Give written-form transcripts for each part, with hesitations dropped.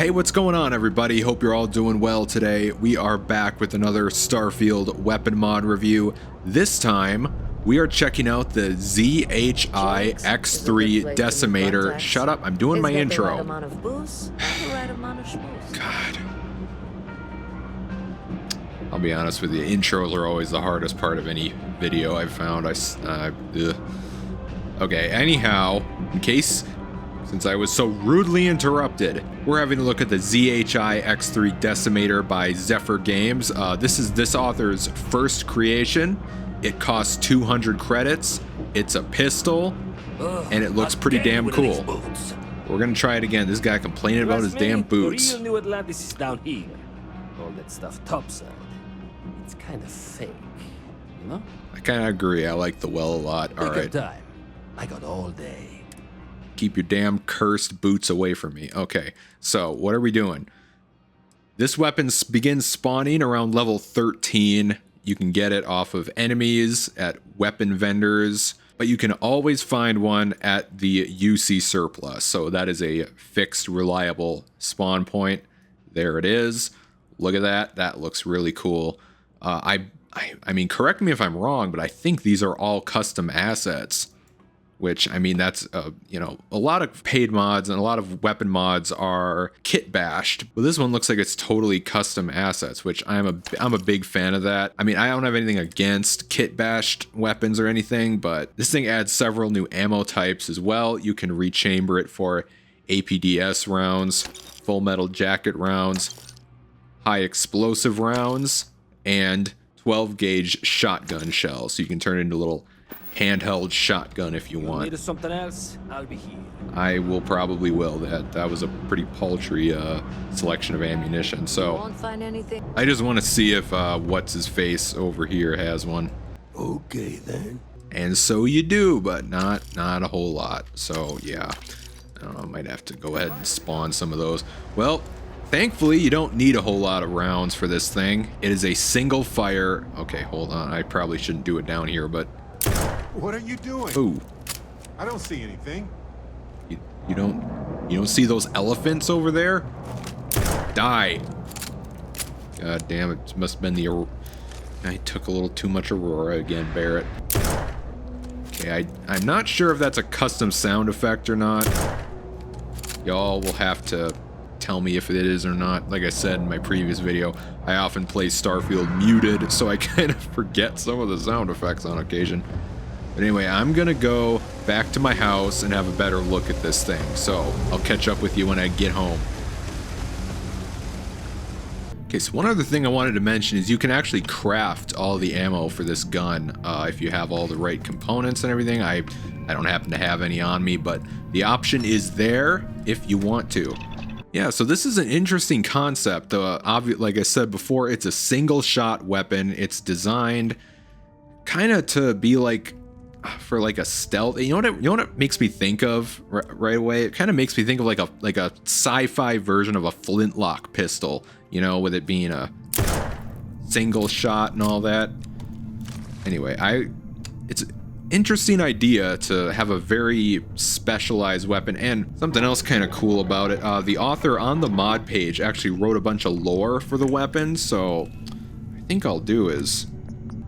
Hey, what's going on, everybody? Hope you're all doing well today. We are back with another Starfield weapon mod review. This time, we are checking out the ZHI-X3 Decimator. Shut up, I'm doing my intro. God. I'll be honest with you, intros are always the hardest part of any video I've found. Okay, anyhow, since I was so rudely interrupted, we're having a look at the ZHI-X3 Decimator by ZephirGames. This is this author's first creation. It costs 200 credits. It's a pistol, and it looks pretty damn cool. We're gonna try it again. This guy complaining about his damn boots. Real New Atlantis is down here. All that stuff topside. It's kind of fake, you know? I kind of agree. I like the well a lot. All right. Time. I got all day. Keep your damn cursed boots away from me. Okay, so what are we doing? This weapon begins spawning around level 13. You can get it off of enemies at weapon vendors, but you can always find one at the UC surplus. So that is a fixed, reliable spawn point. There it is. Look at that. That looks really cool. I mean, correct me if I'm wrong, but I think these are all custom assets. Which, I mean, that's, you know, a lot of paid mods and a lot of weapon mods are kit bashed. But this one looks like it's totally custom assets, which I'm a big fan of that. I mean, I don't have anything against kit bashed weapons or anything, but this thing adds several new ammo types as well. You can rechamber it for APDS rounds, full metal jacket rounds, high explosive rounds, and 12 gauge shotgun shells. So you can turn it into a little handheld shotgun if you want. Need something else? I'll be here. I probably will. That was a pretty paltry selection of ammunition. So Won't find anything. I just want to see if what's his face over here has one. Okay then. And so you do, but not a whole lot. So yeah, I don't know. I might have to go ahead and spawn some of those. Well, thankfully you don't need a whole lot of rounds for this thing. It is a single fire. Okay, hold on. I probably shouldn't do it down here, but. What are you doing? Ooh. I don't see anything. You don't see those elephants over there? Die. God damn it. It must have been the I took a little too much Aurora again, Barrett. Okay, I'm not sure if that's a custom sound effect or not. Y'all will have to tell me if it is or not. Like I said in my previous video, I often play Starfield muted, so I kind of forget some of the sound effects on occasion. But anyway, I'm gonna go back to my house and have a better look at this thing. So I'll catch up with you when I get home. Okay, so one other thing I wanted to mention is you can actually craft all the ammo for this gun if you have all the right components and everything. I don't happen to have any on me, but the option is there if you want to. Yeah, so this is an interesting concept. Like I said before, it's a single shot weapon. It's designed kind of to be like for like a stealth. You know what it makes me think of right away? It kind of makes me think of like a sci-fi version of a flintlock pistol, you know, with it being a single shot and all that. Anyway, it's an interesting idea to have a very specialized weapon, and something else kind of cool about it. The author on the mod page actually wrote a bunch of lore for the weapon, so I think I'll do is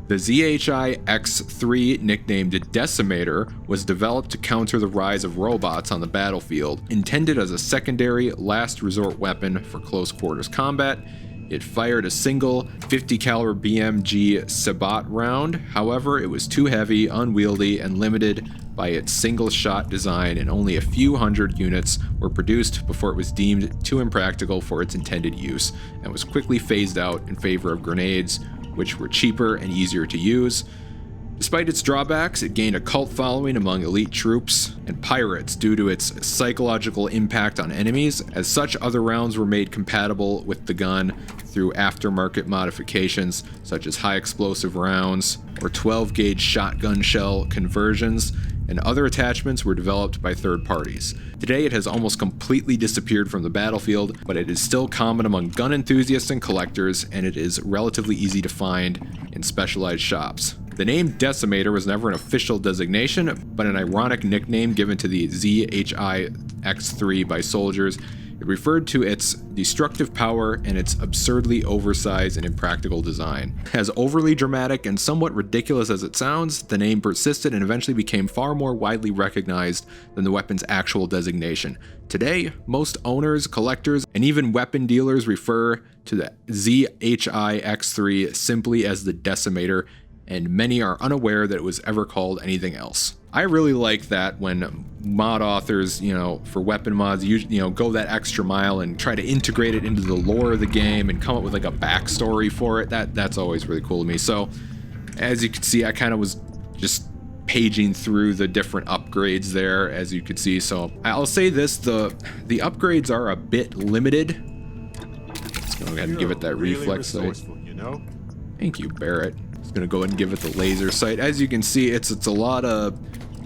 the ZHI-X3, nicknamed Decimator, was developed to counter the rise of robots on the battlefield. Intended as a secondary, last resort weapon for close quarters combat, it fired a single 50 caliber BMG Sabat round. However, it was too heavy, unwieldy, and limited by its single shot design, and only a few hundred units were produced before it was deemed too impractical for its intended use, and was quickly phased out in favor of grenades, which were cheaper and easier to use. Despite its drawbacks, it gained a cult following among elite troops and pirates due to its psychological impact on enemies. As such, other rounds were made compatible with the gun through aftermarket modifications, such as high explosive rounds or 12 gauge shotgun shell conversions, and other attachments were developed by third parties. Today it has almost completely disappeared from the battlefield, but it is still common among gun enthusiasts and collectors, and it is relatively easy to find in specialized shops. The name Decimator was never an official designation, but an ironic nickname given to the ZHI-X3 by soldiers It referred to its destructive power and its absurdly oversized and impractical design. As overly dramatic and somewhat ridiculous as it sounds, the name persisted and eventually became far more widely recognized than the weapon's actual designation. Today, most owners, collectors, and even weapon dealers refer to the ZHI-X3 simply as the Decimator, and many are unaware that it was ever called anything else. I really like that when mod authors, for weapon mods, go that extra mile and try to integrate it into the lore of the game and come up with like a backstory for it. That's always really cool to me. So, as you can see, I kind of was just paging through the different upgrades there, as you could see. So I'll say this: the upgrades are a bit limited. Let's go ahead and give it that reflex sight. Thank you, Barrett. Gonna go ahead and give it the laser sight. As you can see, it's a lot of,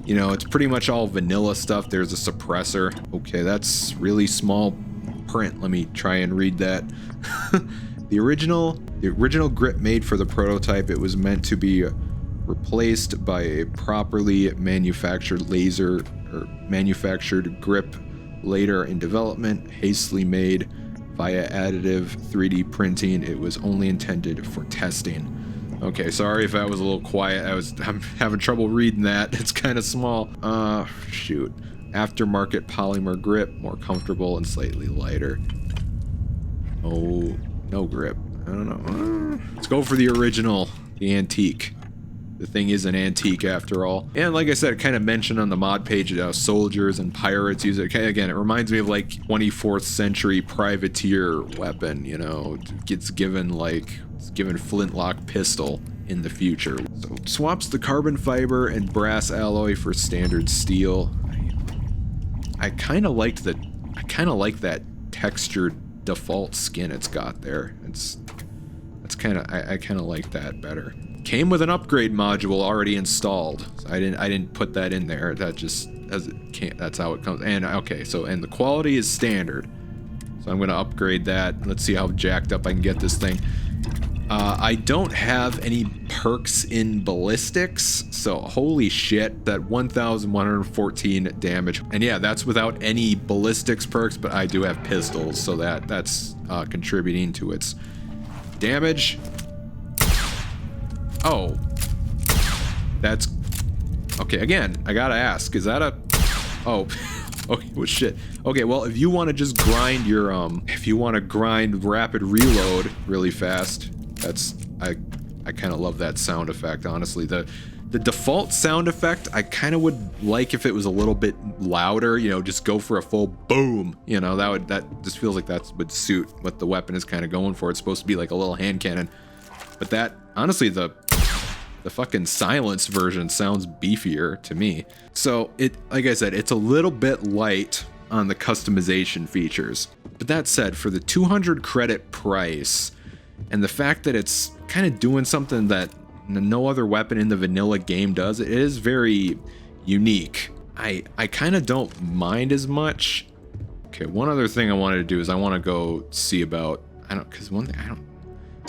it's pretty much all vanilla stuff. There's a suppressor. Okay, that's really small print. Let me try and read that. The original grip made for the prototype, it was meant to be replaced by a properly manufactured laser or manufactured grip later in development, hastily made via additive 3D printing. It was only intended for testing. Okay, sorry if I was a little quiet. I'm having trouble reading that. It's kind of small. Shoot. Aftermarket polymer grip, more comfortable and slightly lighter. Oh, no grip. I don't know. Let's go for the original, the antique. The thing is an antique after all. And like I said, it kind of mentioned on the mod page that soldiers and pirates use it. Again, it reminds me of like 24th century privateer weapon, It gets given flintlock pistol in the future. So it swaps the carbon fiber and brass alloy for standard steel. I kind of like that textured default skin it's got there. I kind of like that better. Came with an upgrade module already installed. So I didn't put that in there. That's how it comes. And okay, and the quality is standard. So I'm gonna upgrade that. Let's see how jacked up I can get this thing. I don't have any perks in ballistics, so holy shit, that 1,114 damage. And yeah, that's without any ballistics perks, but I do have pistols, so that's contributing to its damage. Oh, that's okay. Again, I gotta ask, is that a? Oh, okay. Well, shit. Okay, well, if you want to just grind your if you want to grind rapid reload really fast, I kind of love that sound effect. Honestly, the default sound effect I kind of would like if it was a little bit louder. Just go for a full boom. That just feels like that would suit what the weapon is kind of going for. It's supposed to be like a little hand cannon, but that honestly the fucking silenced version sounds beefier to me. So like I said, it's a little bit light on the customization features. But that said, for the 200 credit price and the fact that it's kind of doing something that no other weapon in the vanilla game does, it is very unique. I kind of don't mind as much. Okay, one other thing I wanted to do is I want to go see about,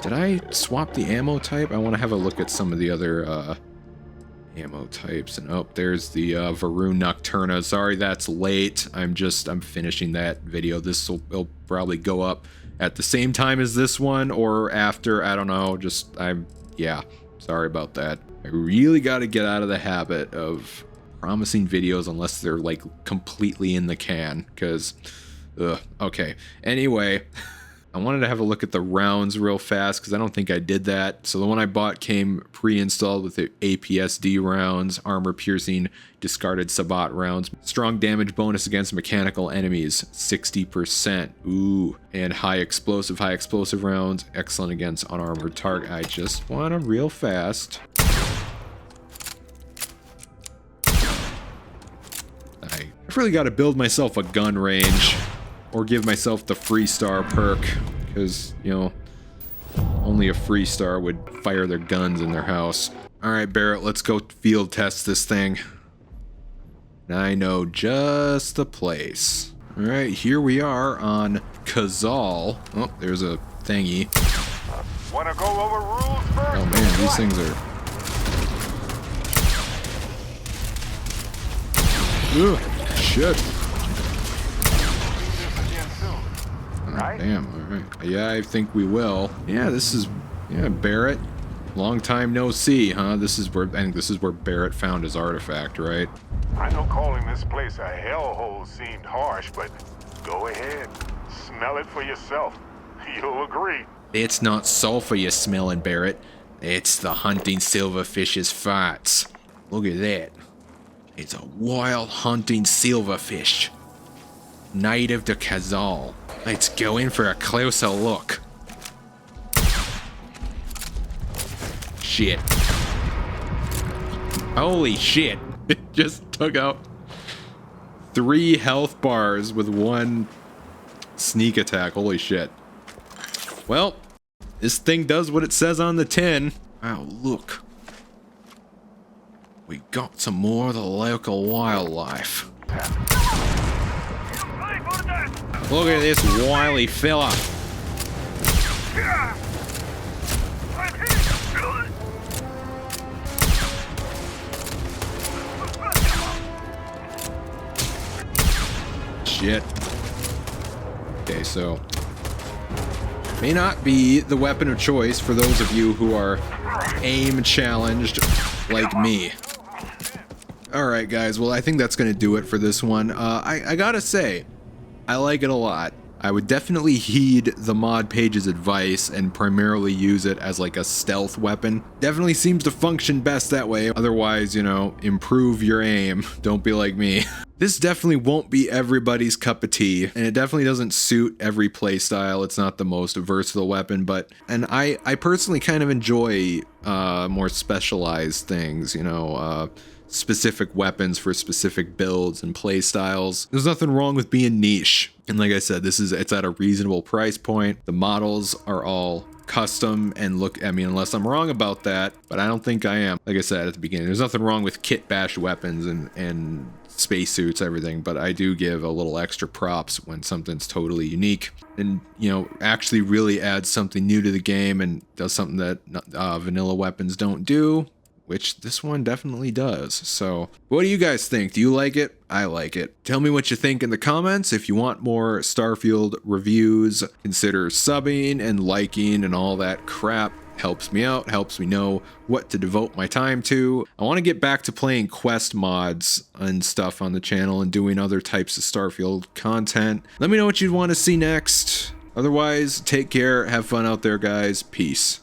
did I swap the ammo type? I want to have a look at some of the other ammo types. And oh, there's the Varun Nocturna. Sorry that's late. I'm finishing that video. This will probably go up at the same time as this one or after. I don't know. Yeah, sorry about that. I really got to get out of the habit of promising videos unless they're like completely in the can, because okay. Anyway, I wanted to have a look at the rounds real fast because I don't think I did that. So the one I bought came pre-installed with the APSD rounds, armor piercing, discarded Sabat rounds, strong damage bonus against mechanical enemies, 60%. Ooh, and high explosive rounds, excellent against unarmored target. I just want them real fast. I've really got to build myself a gun range. Or give myself the free star perk, because, only a free star would fire their guns in their house. Alright, Barrett, let's go field test this thing. And I know just the place. Alright, here we are on Kazal. Oh, there's a thingy. Wanna go over rules first? Oh man, these things are... Ugh, shit. right? Damn, all right. Yeah, I think we will. Yeah, this is, yeah, Barrett. Long time no see, huh? This is where, I think this is where Barrett found his artifact, right? I know calling this place a hellhole seemed harsh, but go ahead. Smell it for yourself. You'll agree. It's not sulfur you're smelling, Barrett. It's the hunting silverfish's farts. Look at that. It's a wild hunting silverfish. Native to Kazal. Let's go in for a closer look. Shit. Holy shit. It just took out 3 health bars with 1 sneak attack. Holy shit. Well, this thing does what it says on the tin. Wow, look. We got some more of the local wildlife. Look at this wily fella. Shit. Okay, so may not be the weapon of choice for those of you who are aim challenged like me. Alright guys, well I think that's gonna do it for this one. I gotta say, I like it a lot. I would definitely heed the mod page's advice and primarily use it as like a stealth weapon. Definitely seems to function best that way. Otherwise, you know, improve your aim. Don't be like me. This definitely won't be everybody's cup of tea, and it definitely doesn't suit every playstyle. It's not the most versatile weapon, and I personally kind of enjoy more specialized things, you know, specific weapons for specific builds and play styles. There's nothing wrong with being niche. And like I said, it's at a reasonable price point. The models are all custom and look, I mean, unless I'm wrong about that, but I don't think I am. Like I said at the beginning, there's nothing wrong with kit bash weapons and spacesuits, everything, but I do give a little extra props when something's totally unique and, you know, actually really adds something new to the game and does something that vanilla weapons don't do, which this one definitely does. So what do you guys think? Do you like it? I like it. Tell me what you think in the comments. If you want more Starfield reviews, consider subbing and liking and all that crap. Helps me out, helps me know what to devote my time to. I want to get back to playing quest mods and stuff on the channel and doing other types of Starfield content. Let me know what you'd want to see next. Otherwise, take care, have fun out there, guys. Peace.